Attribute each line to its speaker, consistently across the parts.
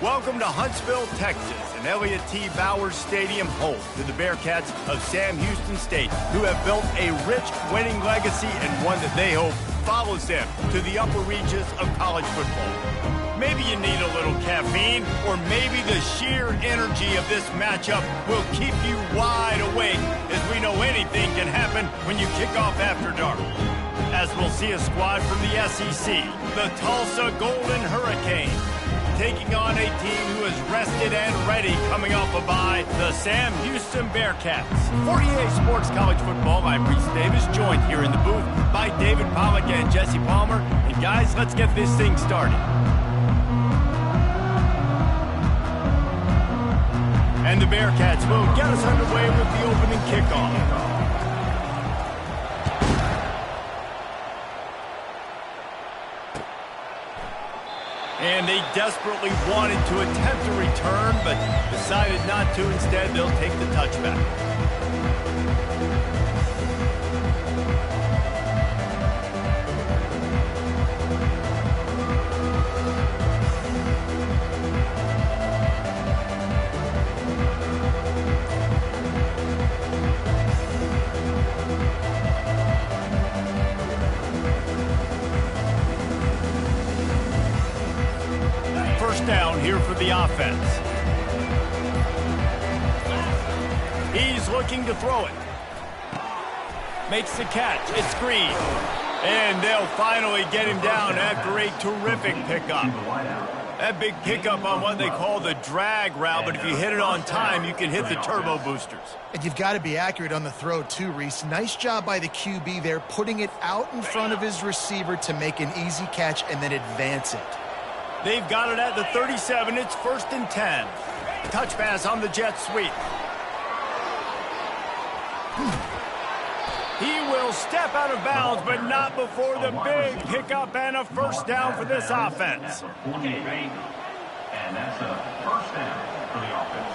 Speaker 1: Welcome to Huntsville, Texas, and Elliott T. Bowers Stadium home to the Bearcats of Sam Houston State, who have built a rich winning legacy and one that they hope follows them to the upper reaches of college football. Maybe you need a little caffeine, or maybe the sheer energy of this matchup will keep you wide awake, as we know anything can happen when you kick off after dark. As we'll see a squad from the SEC, the Tulsa Golden Hurricanes, taking on a team who is rested and ready coming off a bye, the Sam Houston Bearcats. 48 Sports College Football, I'm Reese Davis, joined here in the booth by David Pollack and Jesse Palmer. And guys, let's get this thing started. And the Bearcats will get us underway with the opening kickoff. And they desperately wanted to attempt a return, but decided not to. Instead, they'll take the touchback. Down here for the offense. He's looking to throw it. Makes the catch. It's screened. And they'll finally get him down after a terrific pickup. That big pickup on what they call the drag route, but if you hit it on time, you can hit the turbo boosters.
Speaker 2: And you've got to be accurate on the throw too, Reese. Nice job by the QB there, putting it out in front of his receiver to make an easy catch and then advance it.
Speaker 1: They've got it at the 37. It's 1st and 10. Touch pass on the jet sweep. He will step out of bounds, but not before the big pickup and a first down for this offense.
Speaker 3: And that's a first down for the offense.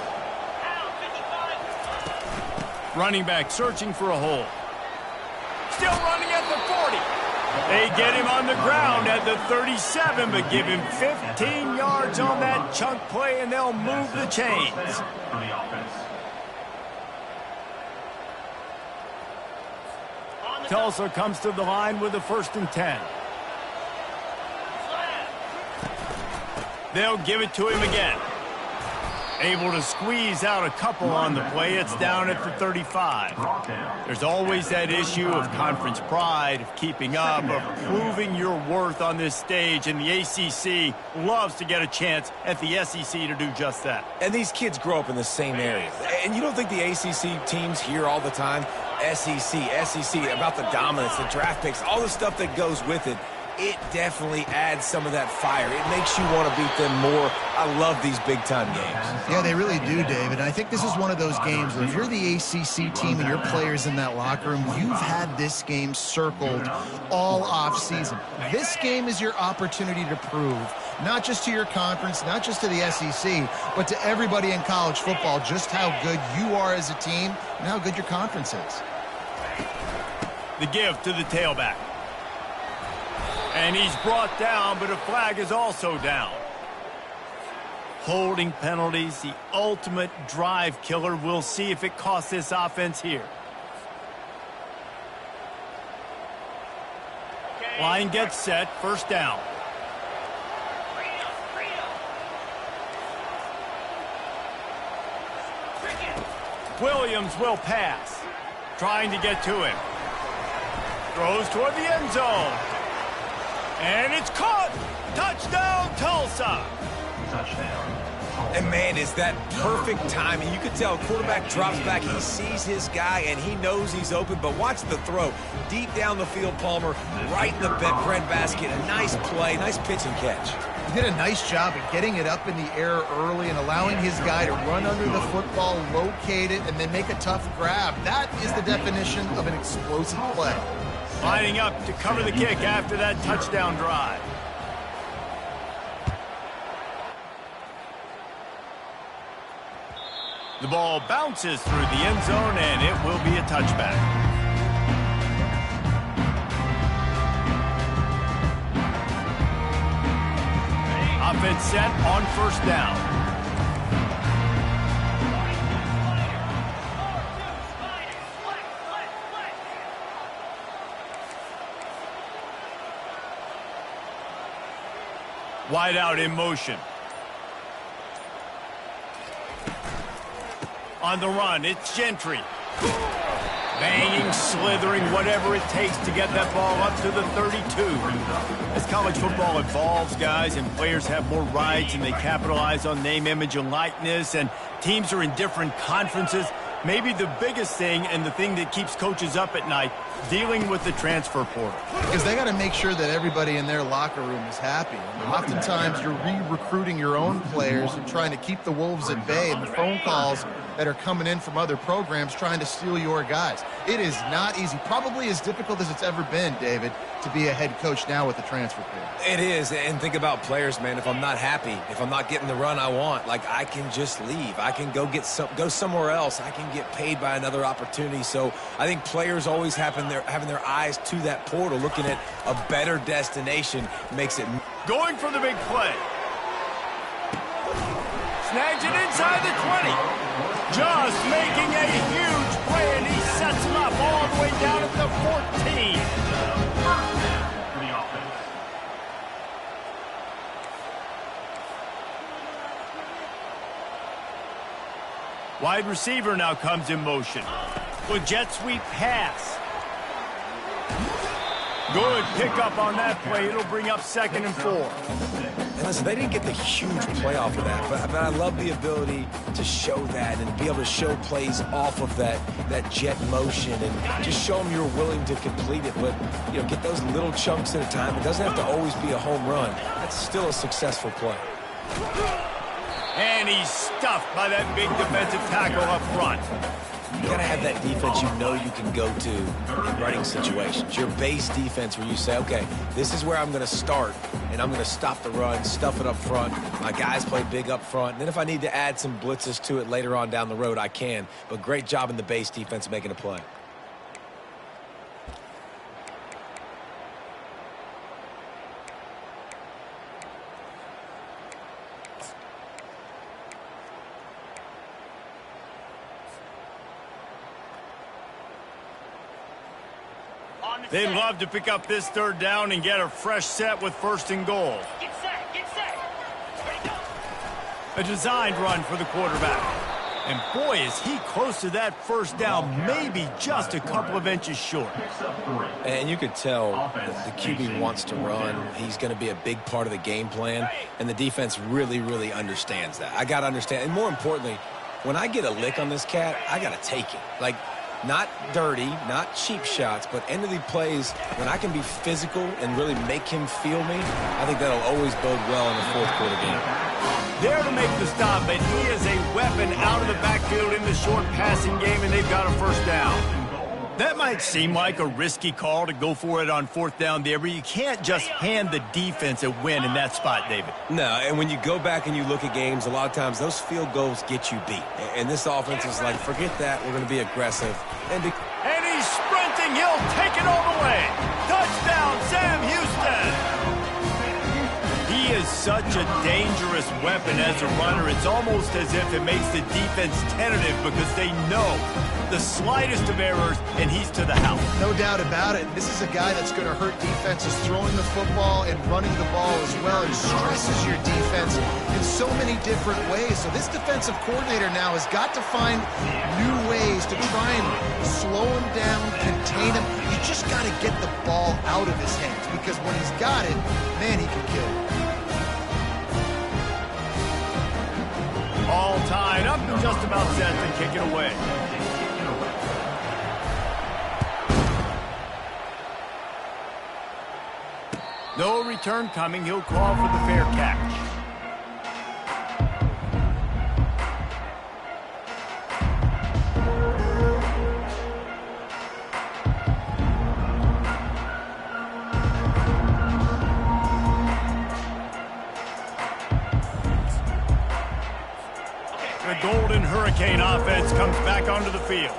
Speaker 1: Running back searching for a hole. Still running at the 40. They get him on the ground at the 37, but give him 15 yards on that chunk play, and they'll move the chains. Tulsa comes to the line with a 1st and 10. They'll give it to him again. Able to squeeze out a couple on the play. It's down at the 35. There's always that issue of conference pride, of keeping up, of proving your worth on this stage, and the ACC loves to get a chance at the SEC to do just that.
Speaker 4: And these kids grow up in the same area. And you don't think the ACC teams hear all the time, SEC, about the dominance, the draft picks, all the stuff that goes with it. It definitely adds some of that fire. It makes you want to beat them more. I love these big-time games.
Speaker 2: Yeah, they really do, David. I think this is one of those games where if you're the ACC team and your players in that locker room, you've had this game circled all off-season. This game is your opportunity to prove, not just to your conference, not just to the SEC, but to everybody in college football, just how good you are as a team and how good your conference is.
Speaker 1: The give to the tailback. And he's brought down, but a flag is also down. Holding penalties, the ultimate drive killer. We'll see if it costs this offense here. Line gets set, 1st down. Williams will pass. Trying to get to him. Throws toward the end zone. And it's caught! Touchdown, Tulsa!
Speaker 3: Touchdown.
Speaker 4: And, man, is that perfect timing. You can tell quarterback drops back. He sees his guy, and he knows he's open. But watch the throw. Deep down the field, Palmer, right in the bread basket. A nice play, nice pitch and catch.
Speaker 2: He did a nice job of getting it up in the air early and allowing his guy to run under the football, locate it, and then make a tough grab. That is the definition of an explosive play.
Speaker 1: Lining up to cover the kick after that touchdown drive. The ball bounces through the end zone, and it will be a touchback. offense set on first down. Wide out in motion. On the run, it's Gentry. Banging, slithering, whatever it takes to get that ball up to the 32. As college football evolves, guys, and players have more rights and they capitalize on name, image, and likeness, and teams are in different conferences, maybe the biggest thing and the thing that keeps coaches up at night, dealing with the transfer portal.
Speaker 2: Because they got to make sure that everybody in their locker room is happy. I mean, oftentimes you're re-recruiting your own players and trying to keep the Wolves at bay, and the phone calls that are coming in from other programs trying to steal your guys. It is not easy. Probably as difficult as it's ever been, David, to be a head coach now with the transfer portal.
Speaker 4: It is, and think about players, man. If I'm not happy, if I'm not getting the run I want, like, I can just leave. I can go somewhere else. I can get paid by another opportunity. So I think players always having their eyes to that portal, looking at a better destination makes it.
Speaker 1: Going for the big play. Snags it inside the 20. Just making a huge play, and he sets him up all the way down at the 14.
Speaker 3: For the offense.
Speaker 1: Wide receiver now comes in motion. With jet sweep pass. Good pickup on that play. It'll bring up 2nd and 4.
Speaker 4: And listen, they didn't get the huge play off of that, but I love the ability to show that and be able to show plays off of that jet motion and just show them you're willing to complete it. But, you know, get those little chunks at a time. It doesn't have to always be a home run. That's still a successful play.
Speaker 1: And he's stuffed by that big defensive tackle up front.
Speaker 4: You got to have that defense you know you can go to in running situations. Your base defense where you say, okay, this is where I'm going to start, and I'm going to stop the run, stuff it up front. My guys play big up front. And then if I need to add some blitzes to it later on down the road, I can. But great job in the base defense making a play.
Speaker 1: They'd love to pick up this 3rd down and get a fresh set with 1st and goal.
Speaker 5: Get set, get set. Ready, go.
Speaker 1: A designed run for the quarterback. And boy, is he close to that 1st down, maybe just a couple of inches short.
Speaker 4: And you could tell that the QB wants to run. He's going to be a big part of the game plan, and the defense really, really understands that. I got to understand, and more importantly, when I get a lick on this cat, I got to take it. Like, not dirty, not cheap shots, but end of the plays, when I can be physical and really make him feel me, I think that'll always bode well in the 4th quarter game.
Speaker 1: There to make the stop, but he is a weapon out of the backfield in the short passing game, and they've got a 1st down. That might seem like a risky call to go for it on 4th down there, but you can't just hand the defense a win in that spot, David.
Speaker 4: No, and when you go back and you look at games, a lot of times those field goals get you beat. And this offense is like, forget that, we're going to be aggressive. And
Speaker 1: he's sprinting, he'll take it all the way. Touchdown, Sam Houston! He is such a dangerous weapon as a runner. It's almost as if it makes the defense tentative because they know the slightest of errors, and he's to the house.
Speaker 2: No doubt about it. This is a guy that's going to hurt defenses throwing the football and running the ball as well. He stresses your defense in so many different ways. So this defensive coordinator now has got to find new ways to try and slow him down, contain him. You just got to get the ball out of his hands because when he's got it, man, he can kill it.
Speaker 1: All tied up and just about set to kick it away. No return coming. He'll call for the fair catch. The Golden Hurricane offense comes back onto the field.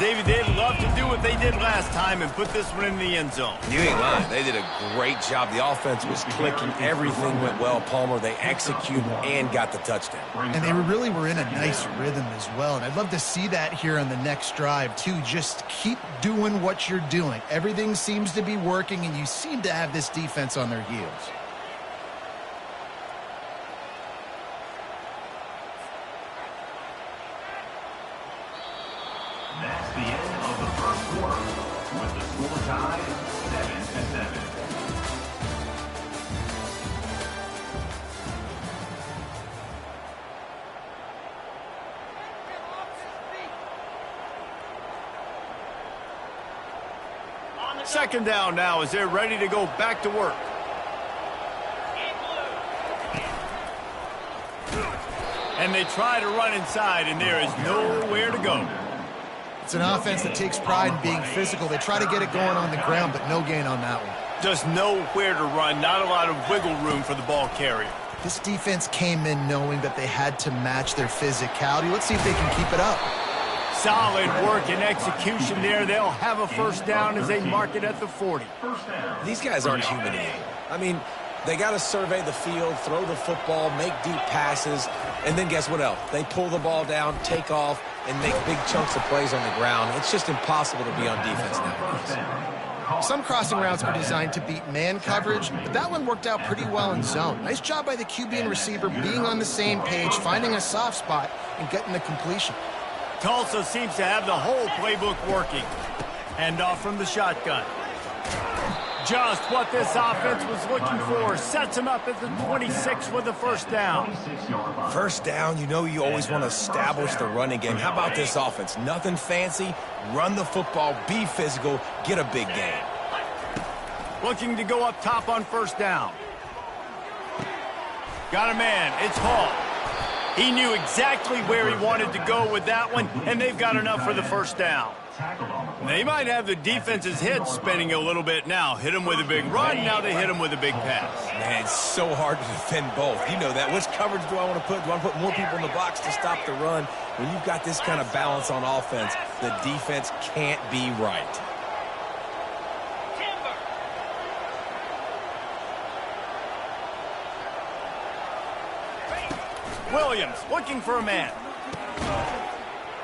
Speaker 1: David, they'd love to do what they did last time and put this one in the end zone.
Speaker 4: You ain't lying. They did a great job. The offense was clicking. Everything went well. Palmer, they executed and got the touchdown.
Speaker 2: And they really were in a nice rhythm as well. And I'd love to see that here on the next drive, too. Just keep doing what you're doing. Everything seems to be working, and you seem to have this defense on their heels.
Speaker 3: That's the end of the first quarter, with the score tied 7-7.
Speaker 1: Second down now as they're ready to go back to work. And they try to run inside, and there is nowhere to go.
Speaker 2: It's an offense that takes pride in being physical. They try to get it going on the ground, but no gain on that one.
Speaker 1: Just nowhere to run, not a lot of wiggle room for the ball carrier.
Speaker 2: This defense came in knowing that they had to match their physicality. Let's see if they can keep it up.
Speaker 1: Solid work and execution there. They'll have a first down as they mark it at the 40.
Speaker 4: These guys aren't human anymore. I mean, they got to survey the field, throw the football, make deep passes, and then guess what else? They pull the ball down, take off, and make big chunks of plays on the ground. It's just impossible to be on defense nowadays.
Speaker 2: Some crossing routes were designed to beat man coverage, but that one worked out pretty well in zone. Nice job by the QB and receiver being on the same page, finding a soft spot, and getting the completion.
Speaker 1: Tulsa seems to have the whole playbook working. Hand off from the shotgun. Just what this offense was looking for. Sets him up at the 26 with the first down.
Speaker 4: First down, you know you always want to establish the running game. How about this offense? Nothing fancy. Run the football, be physical, get a big gain.
Speaker 1: Looking to go up top on first down. Got a man. It's Hall. He knew exactly where he wanted to go with that one, and they've got enough for the first down. They might have the defense's head spinning a little bit now. Hit him with a big run, now they hit him with a big pass.
Speaker 4: Man, it's so hard to defend both. You know that. Which coverage do I want to put? Do I want to put more people in the box to stop the run? When you've got this kind of balance on offense, the defense can't be right.
Speaker 1: Williams looking for a man.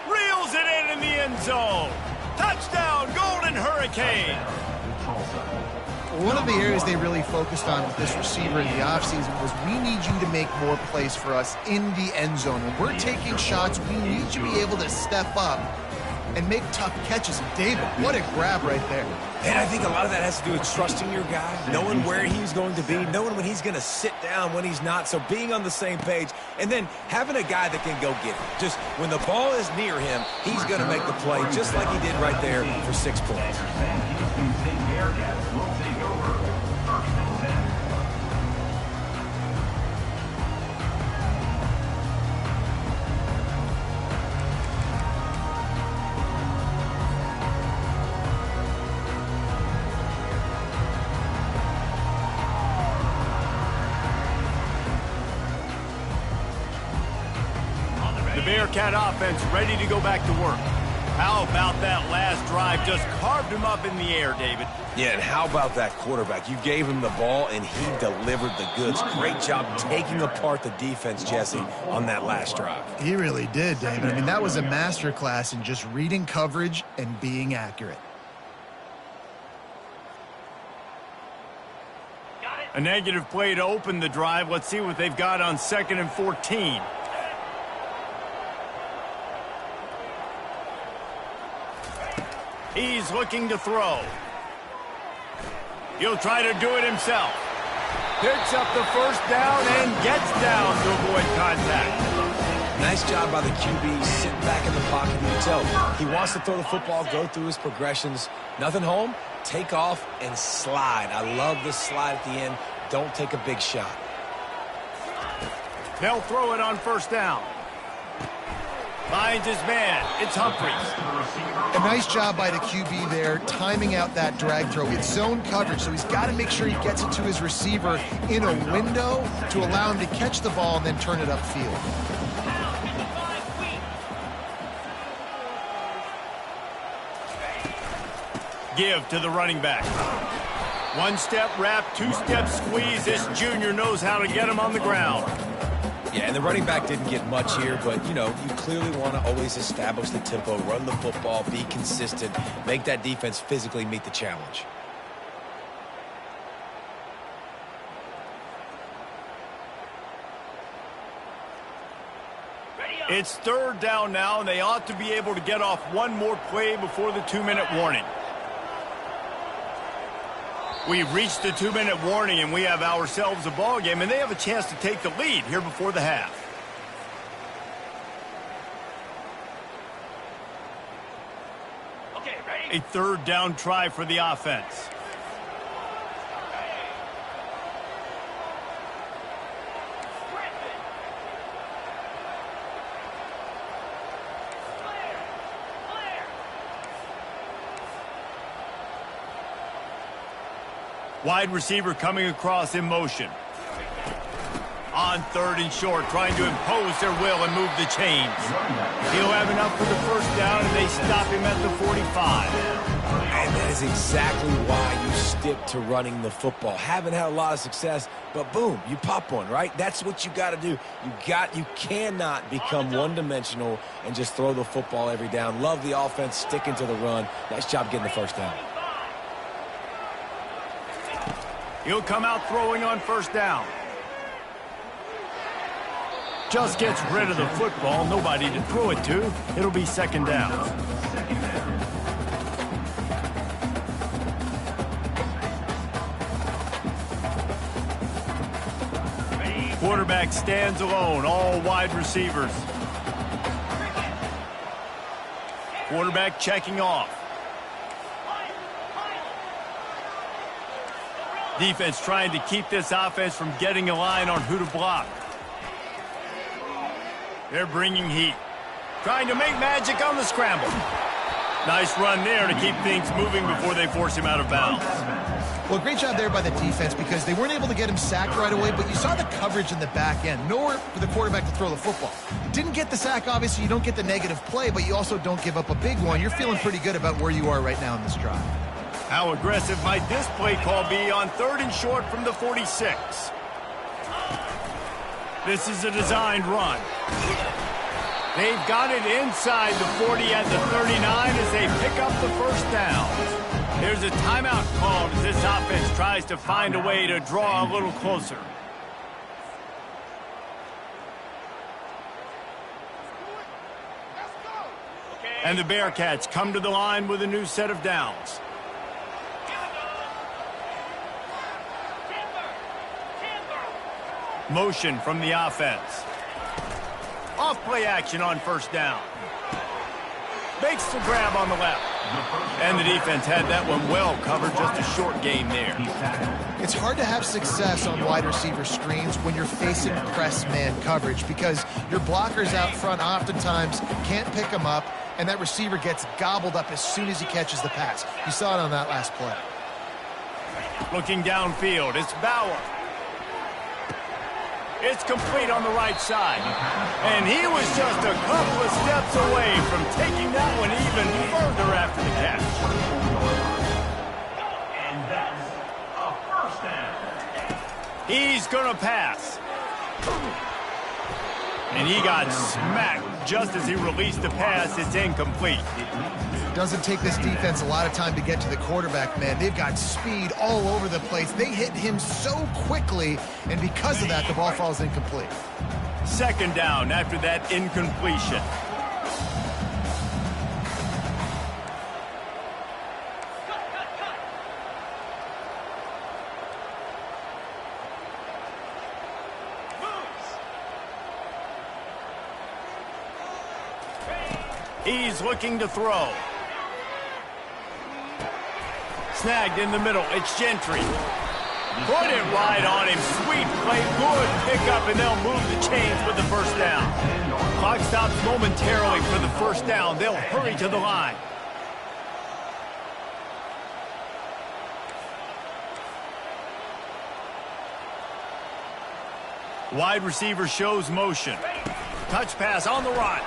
Speaker 1: Reels it in the end zone. Touchdown, Golden Hurricane.
Speaker 2: One of the areas they really focused on with this receiver in the offseason was we need you to make more plays for us in the end zone. When we're taking shots, we need you to be able to step up and make tough catches. And David, what a grab right there.
Speaker 4: And I think a lot of that has to do with trusting your guy, knowing where he's going to be, knowing when he's going to sit down, when he's not, so being on the same page, and then having a guy that can go get it. Just when the ball is near him, he's going to make the play just like he did right there for 6 points.
Speaker 1: Bearcat offense ready to go back to work. How about that last drive? Just carved him up in the air, David.
Speaker 4: Yeah, and how about that quarterback? You gave him the ball, and he delivered the goods. Great job taking apart the defense, Jesse, on that last drive.
Speaker 2: He really did, David. I mean, that was a masterclass in just reading coverage and being accurate.
Speaker 1: A negative play to open the drive. Let's see what they've got on 2nd and 14. He's looking to throw. He'll try to do it himself. Picks up the first down and gets down to avoid contact.
Speaker 4: Nice job by the QB, sitting back in the pocket. You can tell he wants to throw the football, go through his progressions. Nothing home, take off and slide. I love the slide at the end. Don't take a big shot.
Speaker 1: They'll throw it on first down. Finds his man. It's Humphries.
Speaker 2: A nice job by the QB there, timing out that drag throw. It's zone coverage, so he's got to make sure he gets it to his receiver in a window to allow him to catch the ball and then turn it upfield.
Speaker 1: give to the running back. One-step wrap, two-step squeeze. This junior knows how to get him on the ground.
Speaker 4: Yeah, and the running back didn't get much here, but, you clearly want to always establish the tempo, run the football, be consistent, make that defense physically meet the challenge.
Speaker 1: It's third down now, and they ought to be able to get off one more play before the 2-minute warning. We've reached the 2-minute warning, and we have ourselves a ball game, and they have a chance to take the lead here before the half.
Speaker 5: Okay, ready?
Speaker 1: A third down try for the offense. Wide receiver coming across in motion. On third and short, trying to impose their will and move the chains. He'll have enough for the first down, and they stop him at the 45.
Speaker 4: And that is exactly why you stick to running the football. Haven't had a lot of success, but boom, you pop one, right? That's what you got to do. You cannot become one-dimensional and just throw the football every down. Love the offense, sticking to the run. Nice job getting the first down.
Speaker 1: He'll come out throwing on first down. Just gets rid of the football. Nobody to throw it to. It'll be second down. Quarterback stands alone. All wide receivers. Quarterback checking off. Defense trying to keep this offense from getting a line on who to block. They're bringing heat. Trying to make magic on the scramble. Nice run there to keep things moving before they force him out of bounds.
Speaker 2: Well, great job there by the defense because they weren't able to get him sacked right away, but you saw the coverage in the back end. Nowhere for the quarterback to throw the football. Didn't get the sack, obviously. You don't get the negative play, but you also don't give up a big one. You're feeling pretty good about where you are right now in this drive.
Speaker 1: How aggressive might this play call be on third and short from the 46? This is a designed run. They've got it inside the 40 at the 39 as they pick up the first down. There's a timeout called as this offense tries to find a way to draw a little closer. And the Bearcats come to the line with a new set of downs. Motion from the offense. Off play action on first down. Makes the grab on the left. And the defense had that one well covered, just a short game there.
Speaker 2: It's hard to have success on wide receiver screens when you're facing press man coverage because your blockers out front oftentimes can't pick them up, and that receiver gets gobbled up as soon as he catches the pass. You saw it on that last play.
Speaker 1: Looking downfield, it's Bauer. It's complete on the right side. And he was just a couple of steps away from taking that one even further after the catch.
Speaker 3: And that's a first down.
Speaker 1: He's going to pass. And he got smacked just as he released the pass. It's incomplete.
Speaker 2: Doesn't take this defense a lot of time to get to the quarterback, man. They've got speed all over the place. They hit him so quickly, and because of that, the ball falls incomplete.
Speaker 1: Second down after that incompletion. He's looking to throw. Snagged in the middle. It's Gentry. Put it right on him. Sweet play. Good pickup, and they'll move the chains with the first down. Clock stops momentarily for the first down. They'll hurry to the line. Wide receiver shows motion. Touch pass on the run.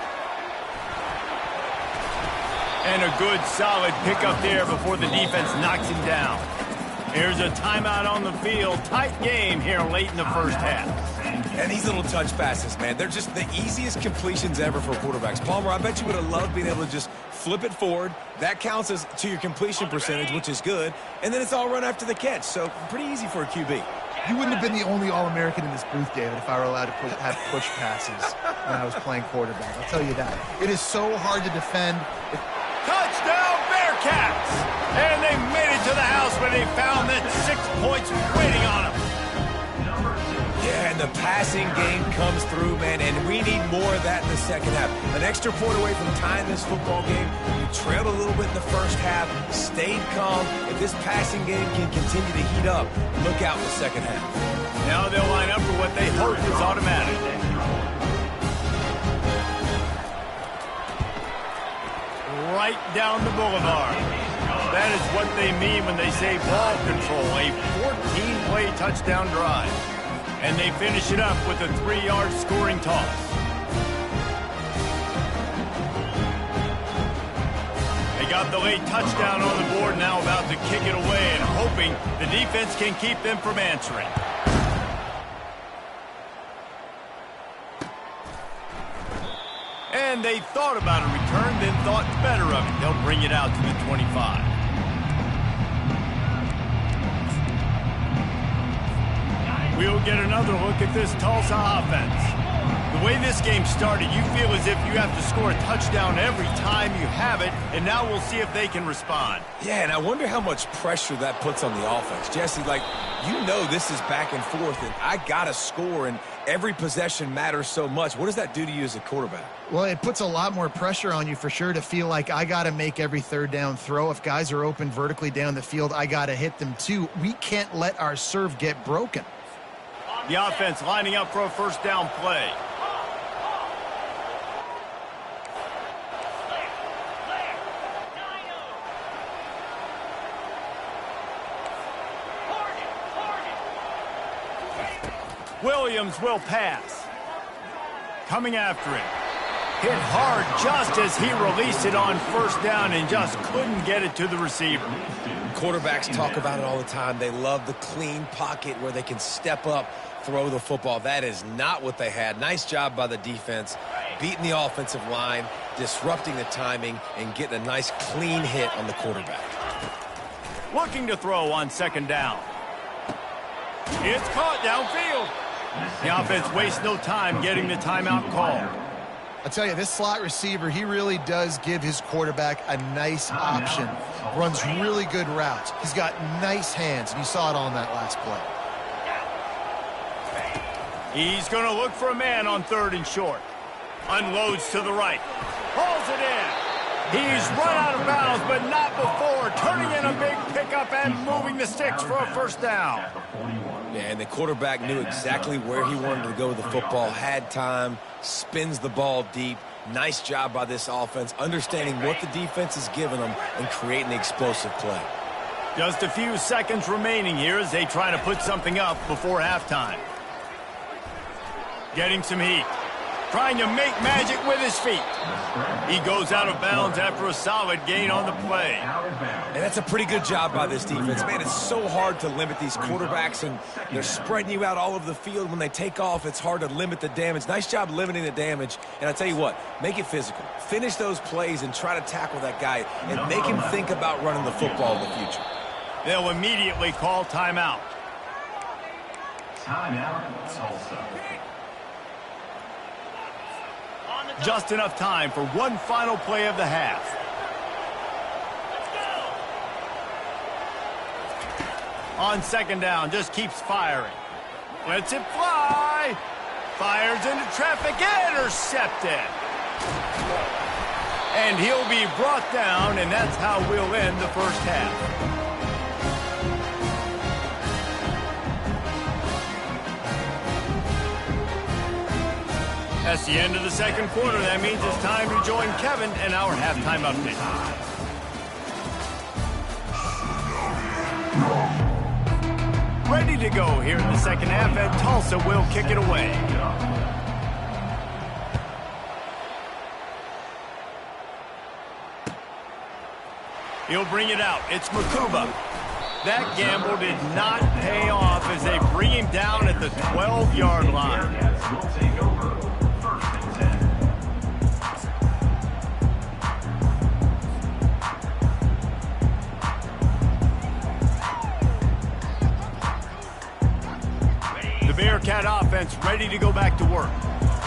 Speaker 1: And a good, solid pickup there before the defense knocks him down. Here's a timeout on the field. Tight game here late in the first half.
Speaker 4: And these little touch passes, man, they're just the easiest completions ever for quarterbacks. Palmer, I bet you would have loved being able to just flip it forward. That counts as to your completion percentage, which is good. And then it's all run after the catch, so pretty easy for a QB.
Speaker 2: You wouldn't have been the only All-American in this booth, David, if I were allowed to have push passes when I was playing quarterback. I'll tell you that. It is so hard to defend.
Speaker 1: Touchdown, Bearcats! And they made it to the house when they found that 6 points waiting on them.
Speaker 4: Yeah, and the passing game comes through, man, and we need more of that in the second half. An extra point away from tying this football game. You trailed a little bit in the first half, stayed calm. If this passing game can continue to heat up, look out in the second half.
Speaker 1: Now they'll line up for what they hope is automatic. Right down the boulevard. That is what they mean when they say ball control, a 14-play touchdown drive. And they finish it up with a 3-yard scoring toss. They got the late touchdown on the board, now about to kick it away and hoping the defense can keep them from answering. And they thought about a return, then thought better of it. They'll bring it out to the 25. We'll get another look at this Tulsa offense. The way this game started, you feel as if you have to score a touchdown every time you have it, and now we'll see if they can respond.
Speaker 4: Yeah, and I wonder how much pressure that puts on the offense. Jesse, like, you know this is back and forth, and I got to score, and every possession matters so much. What does that do to you as a quarterback?
Speaker 2: Well, it puts a lot more pressure on you for sure to feel like I got to make every third down throw. If guys are open vertically down the field, I got to hit them too. We can't let our serve get broken.
Speaker 1: The offense lining up for a first down play. Williams will pass. Coming after him. Hit hard just as he released it on first down and just couldn't get it to the receiver.
Speaker 4: Quarterbacks talk about it all the time. They love the clean pocket where they can step up, throw the football. That is not what they had. Nice job by the defense, beating the offensive line, disrupting the timing, and getting a nice clean hit on the quarterback.
Speaker 1: Looking to throw on second down. It's caught downfield. The offense wastes no time getting the timeout call.
Speaker 2: I tell you, this slot receiver, he really does give his quarterback a nice option. Runs really good routes. He's got nice hands, and you saw it on that last play.
Speaker 1: He's going to look for a man on third and short. Unloads to the right. Hauls it in. He's run out of bounds, but not before. Turning in a big pickup and moving the sticks for a first down.
Speaker 4: Yeah, and the quarterback knew exactly where he wanted to go with the football. Had time, spins the ball deep. Nice job by this offense, understanding what the defense is giving them and creating the explosive play.
Speaker 1: Just a few seconds remaining here as they try to put something up before halftime. Getting some heat. Trying to make magic with his feet. He goes out of bounds after a solid gain on the play.
Speaker 4: And that's a pretty good job by this defense. Man, it's so hard to limit these quarterbacks, and they're spreading you out all over the field. When they take off, it's hard to limit the damage. Nice job limiting the damage. And I tell you what, make it physical. Finish those plays and try to tackle that guy and make him think about running the football in the future.
Speaker 1: They'll immediately call timeout.
Speaker 3: Timeout, Tulsa.
Speaker 1: Just enough time for one final play of the half. On second down, just keeps firing. Lets it fly. Fires into traffic, intercepted. And he'll be brought down, and that's how we'll end the first half. That's the end of the second quarter. That means it's time to join Kevin and our halftime update. Ready to go here in the second half, and Tulsa will kick it away. He'll bring it out. It's Makuba. That gamble did not pay off as they bring him down at the 12-yard line.
Speaker 3: Will take over 1st and 10.
Speaker 1: The Bearcat offense ready to go back to work.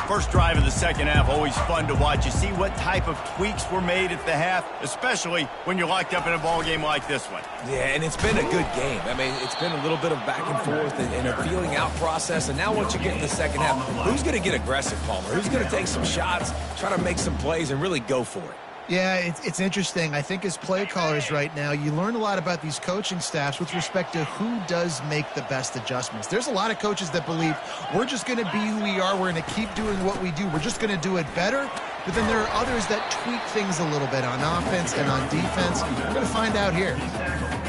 Speaker 1: First drive of the second half, always fun to watch. You see what type of tweaks were made at the half, especially when you're locked up in a ball game like this one.
Speaker 4: Yeah, and it's been a good game. I mean, it's been a little bit of back and forth and a feeling out process. And now once you get in the second half, who's going to get aggressive, Palmer? Who's going to take some shots, try to make some plays, and really go for it?
Speaker 2: Yeah, it's interesting. I think as play callers right now, you learn a lot about these coaching staffs with respect to who does make the best adjustments. There's a lot of coaches that believe we're just going to be who we are. We're going to keep doing what we do. We're just going to do it better. But then there are others that tweak things a little bit on offense and on defense. We're going to find out here.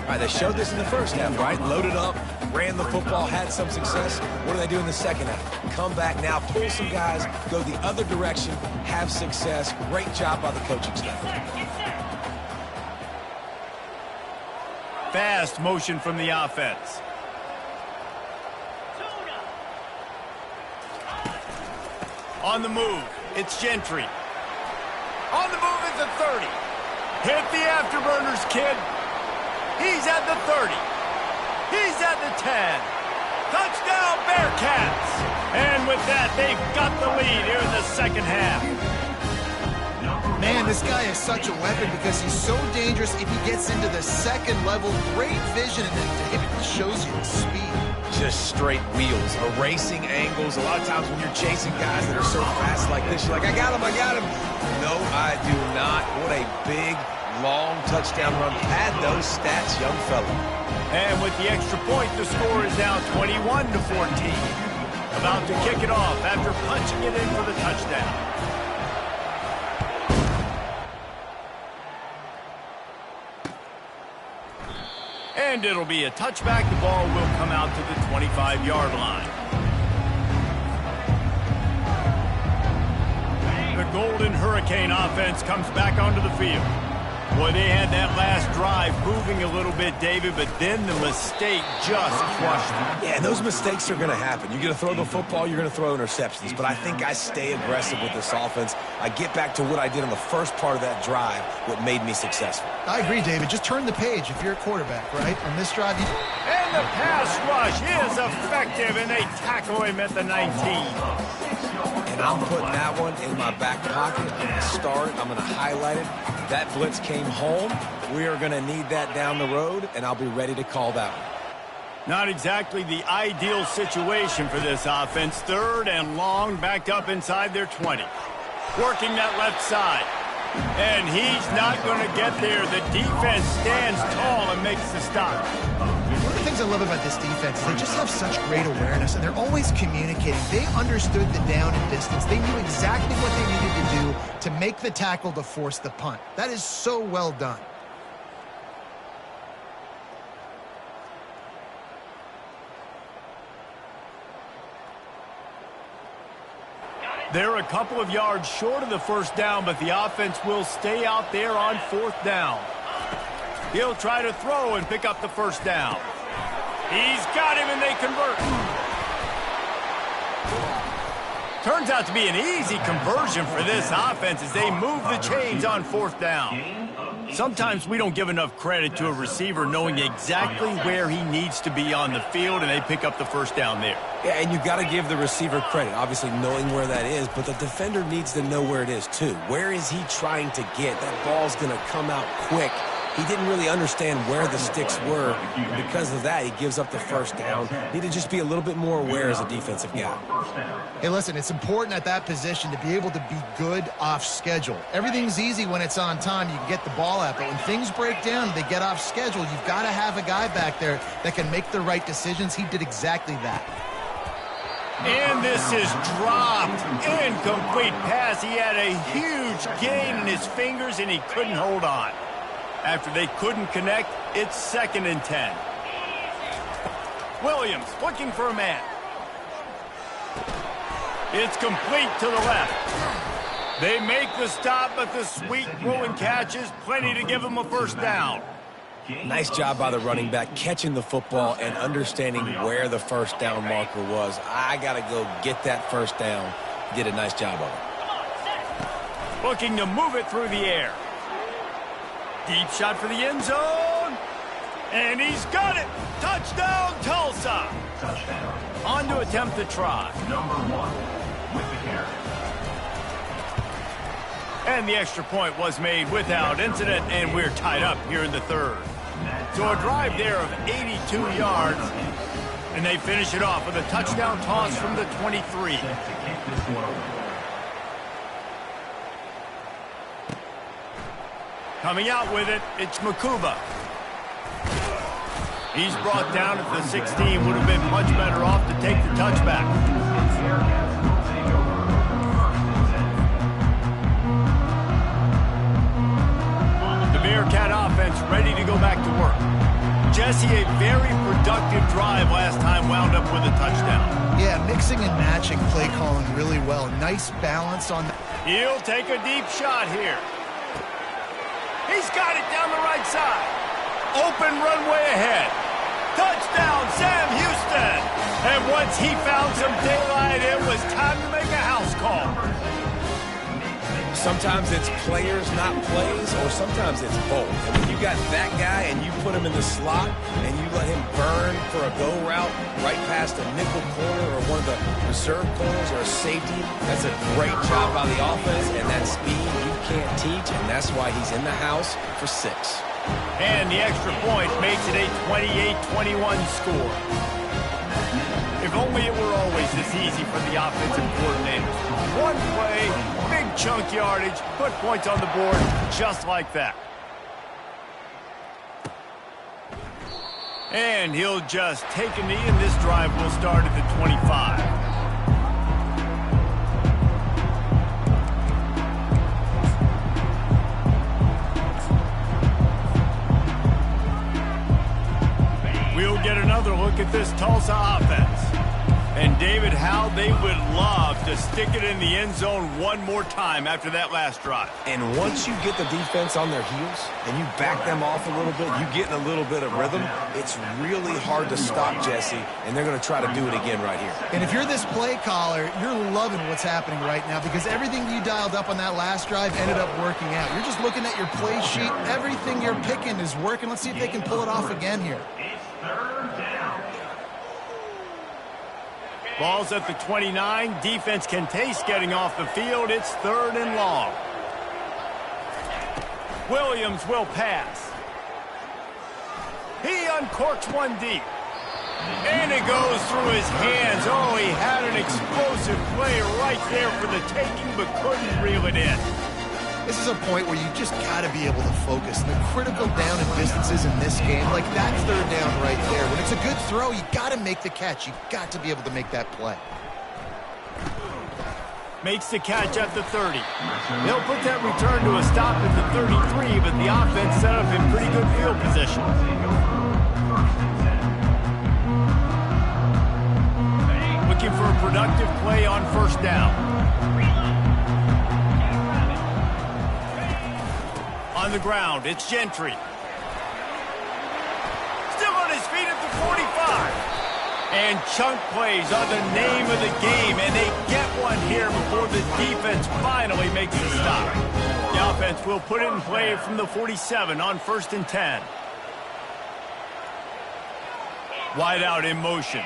Speaker 4: All right, they showed this in the first half, right? Loaded up, ran the football, had some success. What do they do in the second half? Come back now, pull some guys, go the other direction, have success. Great job by the coaching staff.
Speaker 1: Fast motion from the offense. On the move, it's Gentry. On the move is the 30. Hit the afterburners, kid. He's at the 30. He's at the 10. Touchdown, Bearcats. And with that, they've got the lead here in the second half.
Speaker 2: Man, this guy is such a weapon because he's so dangerous if he gets into the second level. Great vision, and then David shows you the speed.
Speaker 4: Just straight wheels, erasing angles. A lot of times when you're chasing guys that are so fast like this, you're like, I got him. No, I do not. What a big, long touchdown run. Pad those stats, young fella.
Speaker 1: And with the extra point, the score is now 21-14. About to kick it off after punching it in for the touchdown. And it'll be a touchback. The ball will come out to the 25-yard line. The Golden Hurricane offense comes back onto the field. Boy, they had that last drive moving a little bit, David, but then the mistake just crushed them.
Speaker 4: Yeah, and those mistakes are going to happen. You're going to throw the football, you're going to throw interceptions. But I think I stay aggressive with this offense. I get back to what I did on the first part of that drive, what made me successful.
Speaker 2: I agree, David. Just turn the page if you're a quarterback, right? On this drive, you...
Speaker 1: And the pass rush is effective, and they tackle him at the 19.
Speaker 4: And I'm putting that one in my back pocket. I'm going to start. I'm going to highlight it. That blitz came home. We are going to need that down the road, and I'll be ready to call that one.
Speaker 1: Not exactly the ideal situation for this offense. Third and long, backed up inside their 20. Working that left side. And he's not going to get there. The defense stands tall and makes the stop.
Speaker 2: One of the things I love about this defense is they just have such great awareness, and they're always communicating. They understood the down and distance. They knew exactly what they needed to do to make the tackle to force the punt. That is so well done.
Speaker 1: They're a couple of yards short of the first down, but the offense will stay out there on fourth down. He'll try to throw and pick up the first down. He's got him, and they convert. Turns out to be an easy conversion for this offense as they move the chains on fourth down. Sometimes we don't give enough credit to a receiver knowing exactly where he needs to be on the field, and they pick up the first down there.
Speaker 4: Yeah, and you got to give the receiver credit, obviously knowing where that is, but the defender needs to know where it is too. Where is he trying to get? That ball's going to come out quick. He didn't really understand where the sticks were. And because of that, he gives up the first down. Need to just be a little bit more aware as a defensive guy.
Speaker 2: Hey, listen, it's important at that position to be able to be good off schedule. Everything's easy when it's on time. You can get the ball out. But when things break down, they get off schedule, you've got to have a guy back there that can make the right decisions. He did exactly that.
Speaker 1: And this is dropped. Incomplete pass. He had a huge gain in his fingers, and he couldn't hold on. After they couldn't connect, it's 2nd and 10. Williams looking for a man. It's complete to the left. They make the stop, but the sweet throw and catch is plenty to give them a first down.
Speaker 4: Nice job by the running back catching the football and understanding where the first down marker was. I got to go get that first down. Did a nice job of it.
Speaker 1: Looking to move it through the air. Deep shot for the end zone. And he's got it. Touchdown, Tulsa.
Speaker 3: Touchdown.
Speaker 1: On to attempt the try.
Speaker 3: Number 1 with the carry.
Speaker 1: And the extra point was made without incident, and we're tied up here in the third. So a drive there of 82 yards, and they finish it off with a touchdown toss from the 23. Coming out with it, it's Makuba. He's brought down at the 16, would have been much better off to take the touchback. Bearcat offense ready to go back to work. Jesse, a very productive drive last time, wound up with a touchdown.
Speaker 2: Yeah, mixing and matching play calling really well. Nice balance on that.
Speaker 1: He'll take a deep shot here. He's got it down the right side. Open runway ahead. Touchdown, Sam Houston. And once he found some daylight, it was time to make a house call.
Speaker 4: Sometimes it's players, not plays, or sometimes it's both. And when you got that guy and you put him in the slot and you let him burn for a go route right past a nickel corner or one of the reserve corners or a safety, that's a great job by the offense, and that speed you can't teach, and that's why he's in the house for 6.
Speaker 1: And the extra point makes it a 28-21 score. If only it were always this easy for the offensive coordinator. One play, big chunk yardage, put points on the board just like that. And he'll just take a knee, and this drive will start at the 25. We'll get another look at this Tulsa offense. And David, how they would love to stick it in the end zone one more time after that last drive.
Speaker 4: And once you get the defense on their heels and you back them off a little bit, you get in a little bit of rhythm, it's really hard to stop Jesse, and they're going to try to do it again right here.
Speaker 2: And if you're this play caller, you're loving what's happening right now because everything you dialed up on that last drive ended up working out. You're just looking at your play sheet. Everything you're picking is working. Let's see if they can pull it off again here.
Speaker 1: Ball's at the 29. Defense can taste getting off the field. It's 3rd and long. Williams will pass. He uncorks one deep. And it goes through his hands. Oh, he had an explosive play right there for the taking, but couldn't reel it in.
Speaker 2: This is a point where you just got to be able to focus. The critical down and distances in this game, like that 3rd down right there. When it's a good throw, you got to make the catch. You got to be able to make that play.
Speaker 1: Makes the catch at the 30. They'll put that return to a stop at the 33, but the offense set up in pretty good field position. Looking for a productive play on 1st down. On the ground, it's Gentry. Still on his feet at the 45. And chunk plays are the name of the game, and they get one here before the defense finally makes the stop. The offense will put it in play from the 47 on 1st and 10. Wide out in motion.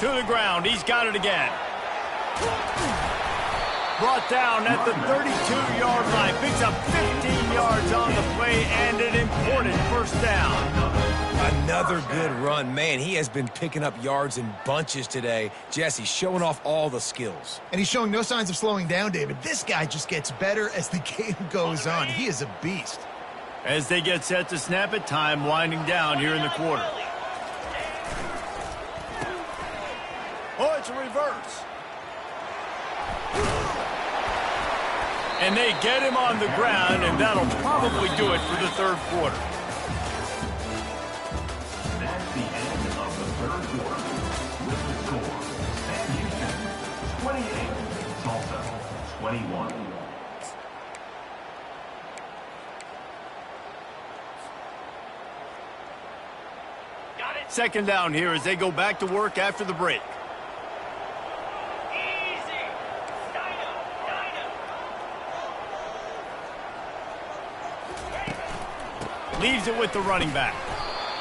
Speaker 1: To the ground. He's got it again. Brought down at the 32-yard line. Picks up 15 yards on the play and an important 1st down.
Speaker 4: Another good run. Man, he has been picking up yards in bunches today. Jesse showing off all the skills.
Speaker 2: And he's showing no signs of slowing down, David. This guy just gets better as the game goes on. He is a beast.
Speaker 1: As they get set to snap it, time winding down here in the quarter. Oh, it's a reverse. And they get him on the ground, and that'll probably do it for the 3rd quarter.
Speaker 3: That's the end of the 3rd quarter. 21.
Speaker 5: Got it.
Speaker 1: Second down here as they go back to work after the break.
Speaker 5: Easy. Dino.
Speaker 1: Leaves it with the running back.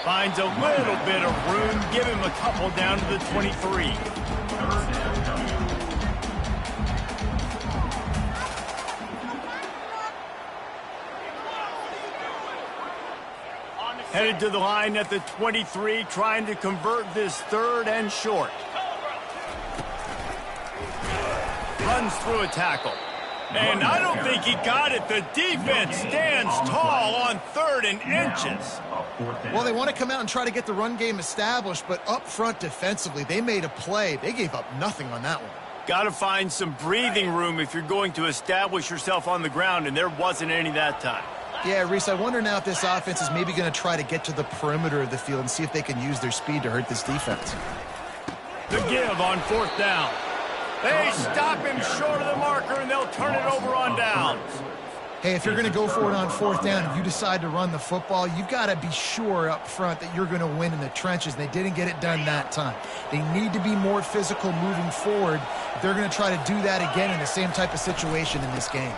Speaker 1: Finds a little bit of room. Give him a couple down to the 23. Headed to the line at the 23, trying to convert this third and short. Runs through a tackle. And I don't think he got it. The defense stands tall on 3rd and inches.
Speaker 2: Well, they want to come out and try to get the run game established, but up front defensively, they made a play. They gave up nothing on that one.
Speaker 1: Got to find some breathing room if you're going to establish yourself on the ground, and there wasn't any that time.
Speaker 2: Yeah, Reese, I wonder now if this offense is maybe going to try to get to the perimeter of the field and see if they can use their speed to hurt this defense.
Speaker 1: The give on 4th down. They stop him short of the marker, and they'll turn it over on downs.
Speaker 2: Hey, if you're going to go for it on 4th down, if you decide to run the football, you've got to be sure up front that you're going to win in the trenches. They didn't get it done that time. They need to be more physical moving forward if they're going to try to do that again in the same type of situation in this game.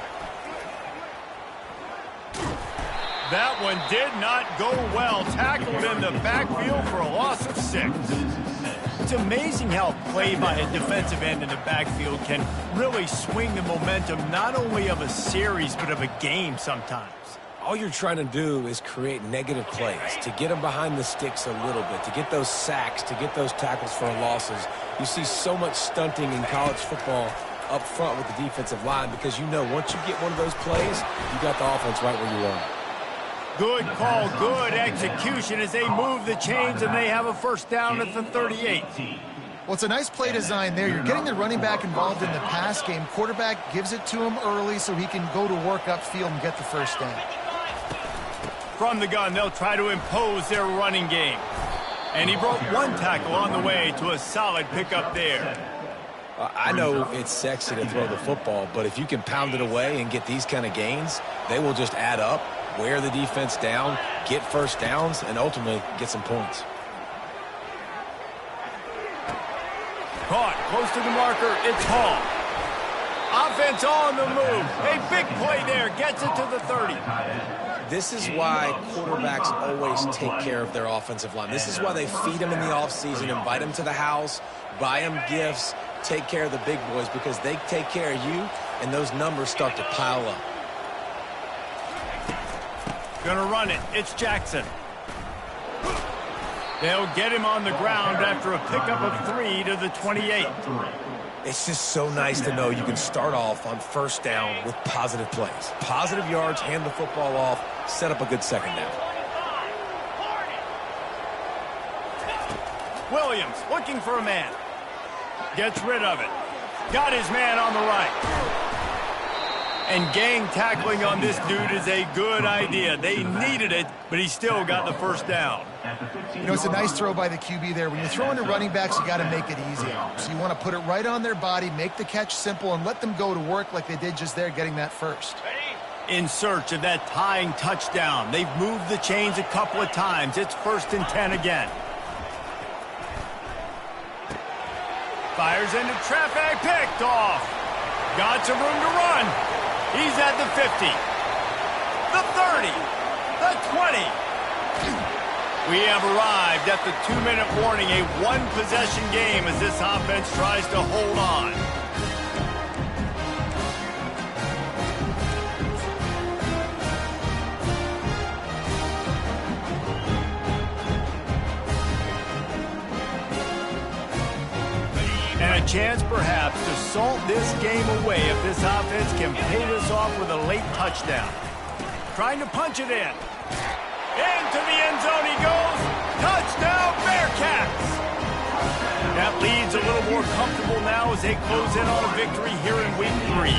Speaker 1: That one did not go well. Tackled in the backfield for a loss of 6. It's amazing how play by a defensive end in the backfield can really swing the momentum not only of a series but of a game sometimes.
Speaker 4: All you're trying to do is create negative plays, to get them behind the sticks a little bit, to get those sacks, to get those tackles for losses. You see so much stunting in college football up front with the defensive line because you know once you get one of those plays, you got the offense right where you want it.
Speaker 1: Good call, good execution as they move the chains and they have a 1st down at the 38.
Speaker 2: Well, it's a nice play design there. You're getting the running back involved in the pass game. Quarterback gives it to him early so he can go to work upfield and get the 1st down.
Speaker 1: From the gun, they'll try to impose their running game. And he broke 1 tackle on the way to a solid pickup there.
Speaker 4: I know it's sexy to throw the football, but if you can pound it away and get these kind of gains, they will just add up, wear the defense down, get 1st downs, and ultimately get some points.
Speaker 1: Caught close to the marker. It's Hall. Offense on the move. A big play there. Gets it to the 30.
Speaker 4: This is why quarterbacks always take care of their offensive line. This is why they feed them in the offseason, invite them to the house, buy them gifts, take care of the big boys because they take care of you, and those numbers start to pile up.
Speaker 1: Gonna run it. It's Jackson. They'll get him on the ground after a pickup of 3 to the 28.
Speaker 4: It's just so nice to know you can start off on 1st down with positive plays. Positive yards, hand the football off, set up a good 2nd down.
Speaker 1: Williams looking for a man. Gets rid of it. Got his man on the right. And gang tackling on this dude is a good idea. They needed it, but he still got the 1st down.
Speaker 2: You know, it's a nice throw by the QB there. When you're throwing to running backs, you got to make it easy. So you want to put it right on their body, make the catch simple, and let them go to work like they did just there, getting that 1st.
Speaker 1: In search of that tying touchdown. They've moved the chains a couple of times. It's 1st and 10 again. Fires into traffic, picked off. Got some room to run. He's at the 50, the 30, the 20. We have arrived at the 2-minute warning, a 1-possession game as this offense tries to hold on. And a chance perhaps to salt this game away if this offense can pay this off with a late touchdown. Trying to punch it in. Into the end zone he goes. Touchdown Bearcats! That lead's a little more comfortable now as they close in on a victory here in week 3.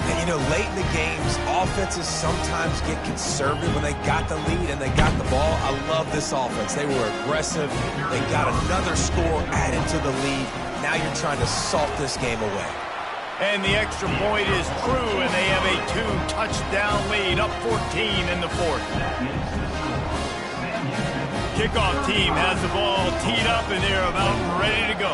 Speaker 4: And, you know, late in the games, offenses sometimes get conservative when they got the lead and they got the ball. I love this offense. They were aggressive. They got another score added to the lead. Now you're trying to salt this game away.
Speaker 1: And the extra point is true, and they have a 2-touchdown lead, up 14 in the fourth. Kickoff team has the ball teed up, and they're about ready to go.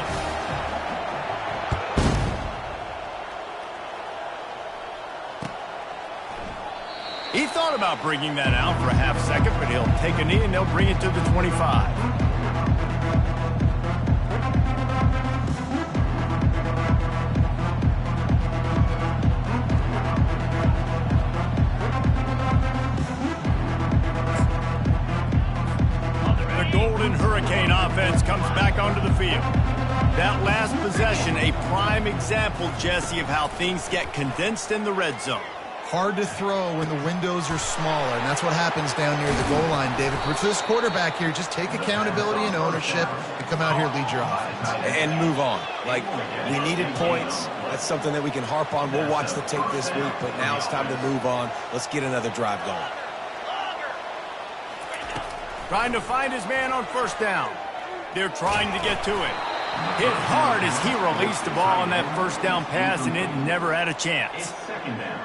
Speaker 1: He thought about bringing that out for a half second, but he'll take a knee, and they'll bring it to the 25. Golden Hurricane offense comes back onto the field. That last possession, a prime example, Jesse, of how things get condensed in the red zone.
Speaker 2: Hard to throw when the windows are smaller, and that's what happens down near the goal line, David. But for this quarterback here, just take accountability and ownership and come out here and lead your offense.
Speaker 4: And move on. Like, we needed points. That's something that we can harp on. We'll watch the tape this week, but now it's time to move on. Let's get another drive going.
Speaker 1: Trying to find his man on first down. They're trying to get to it. Hit hard as he released the ball on that first down pass, and it never had a chance.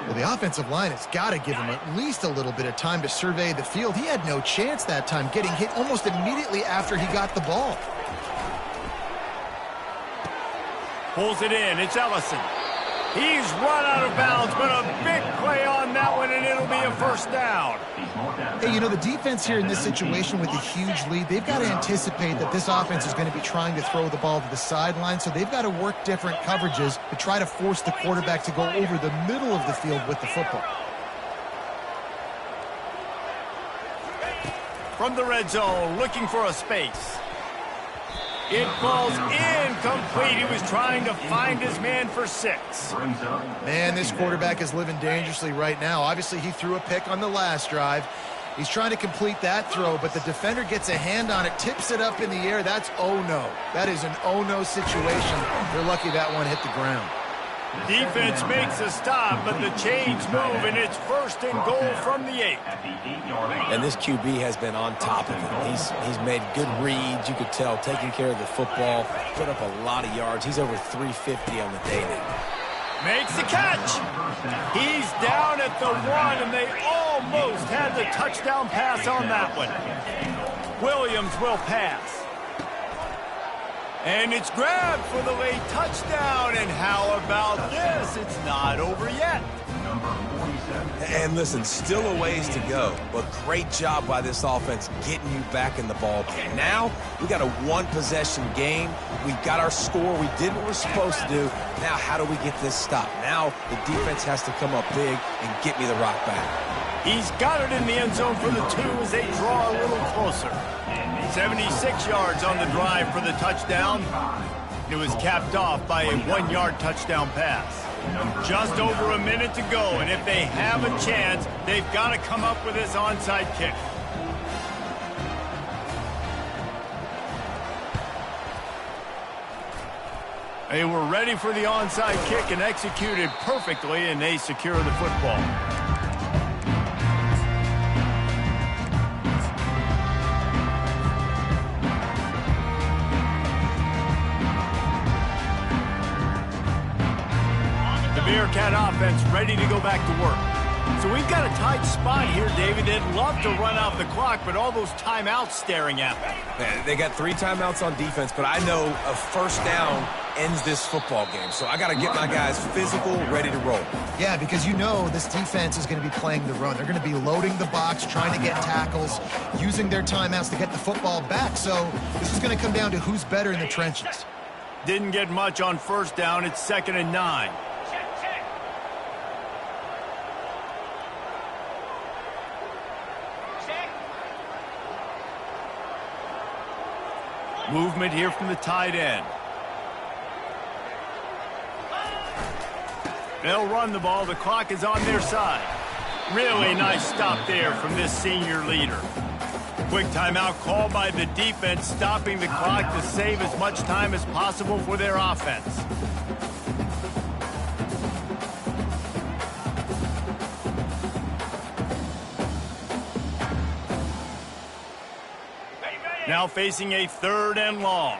Speaker 2: Well, the offensive line has got to give him at least a little bit of time to survey the field. He had no chance that time, getting hit almost immediately after he got the ball.
Speaker 1: Pulls it in. It's Ellison. He's run out of bounds, but a big play on that one, and it'll be a first down.
Speaker 2: Hey, you know, the defense here in this situation with a huge lead, they've got to anticipate that this offense is going to be trying to throw the ball to the sideline, so they've got to work different coverages to try to force the quarterback to go over the middle of the field with the football.
Speaker 1: From the red zone, looking for a space. It falls incomplete. He was trying to find his man for 6.
Speaker 2: Man, this quarterback is living dangerously right now. Obviously, he threw a pick on the last drive. He's trying to complete that throw, but the defender gets a hand on it, tips it up in the air. That's oh-no. That is an oh-no situation. They're lucky that one hit the ground.
Speaker 1: Defense makes a stop, but the chains move, and it's first and goal from the 8.
Speaker 4: And this QB has been on top of it. He's made good reads, you could tell, taking care of the football, put up a lot of yards. He's over 350 on the day now.
Speaker 1: Makes the catch. He's down at the 1, and they almost had the touchdown pass on that one. Williams will pass. And it's grabbed for the late touchdown. And how about this? It's not over yet.
Speaker 4: And listen, still a ways to go, but great job by this offense getting you back in the ball game. Now, we got a one-possession game. We got our score. We did what we're supposed to do. Now, how do we get this stopped? Now, the defense has to come up big and get me the rock back.
Speaker 1: He's got it in the end zone for the 2 as they draw a little closer. 76 yards on the drive for the touchdown. It was capped off by a 1-yard touchdown pass. Just over a minute to go, and if they have a chance, they've got to come up with this onside kick. They were ready for the onside kick and executed perfectly, and they secure the football. Bearcat offense ready to go back to work. So we've got a tight spot here, David. They'd love to run out the clock, but all those timeouts staring at them.
Speaker 4: They got 3 timeouts on defense, but I know a first down ends this football game. So I got to get my guys physical, ready to roll.
Speaker 2: Yeah, because you know this defense is going to be playing the run. They're going to be loading the box, trying to get tackles, using their timeouts to get the football back. So this is going to come down to who's better in the trenches.
Speaker 1: Didn't get much on first down. It's 2nd and 9. Movement here from the tight end. They'll run the ball. The clock is on their side. Really nice stop there from this senior leader. Quick timeout called by the defense, stopping the clock to save as much time as possible for their offense. Now facing a 3rd and long.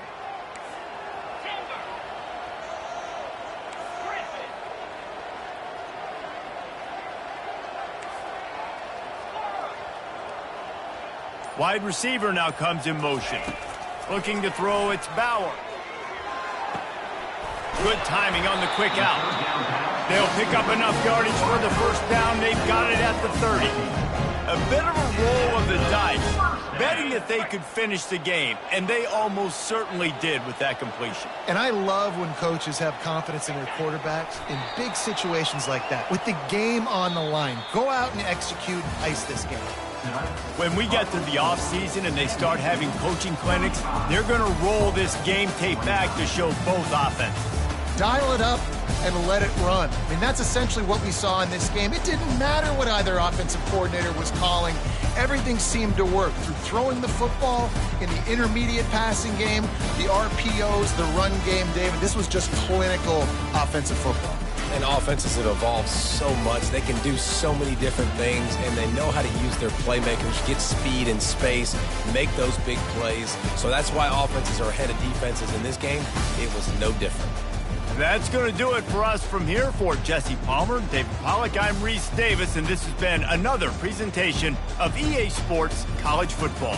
Speaker 1: Wide receiver now comes in motion. Looking to throw, it's Bauer. Good timing on the quick out. They'll pick up enough yardage for the first down. They've got it at the 30. A bit of a roll of the dice, betting that they could finish the game, and they almost certainly did with that completion.
Speaker 2: And I love when coaches have confidence in their quarterbacks in big situations like that. With the game on the line, go out and execute, ice this game.
Speaker 1: When we get to the offseason and they start having coaching clinics, they're going to roll this game tape back to show both offenses.
Speaker 2: Dial it up and let it run. I mean, that's essentially what we saw in this game. It didn't matter what either offensive coordinator was calling. Everything seemed to work through throwing the football in the intermediate passing game, the RPOs, the run game, David. This was just clinical offensive football.
Speaker 4: And offenses have evolved so much. They can do so many different things, and they know how to use their playmakers, get speed and space, make those big plays. So that's why offenses are ahead of defenses in this game. It was no different.
Speaker 1: That's going to do it for us from here. For Jesse Palmer, David Pollack, I'm Reese Davis, and this has been another presentation of EA Sports College Football.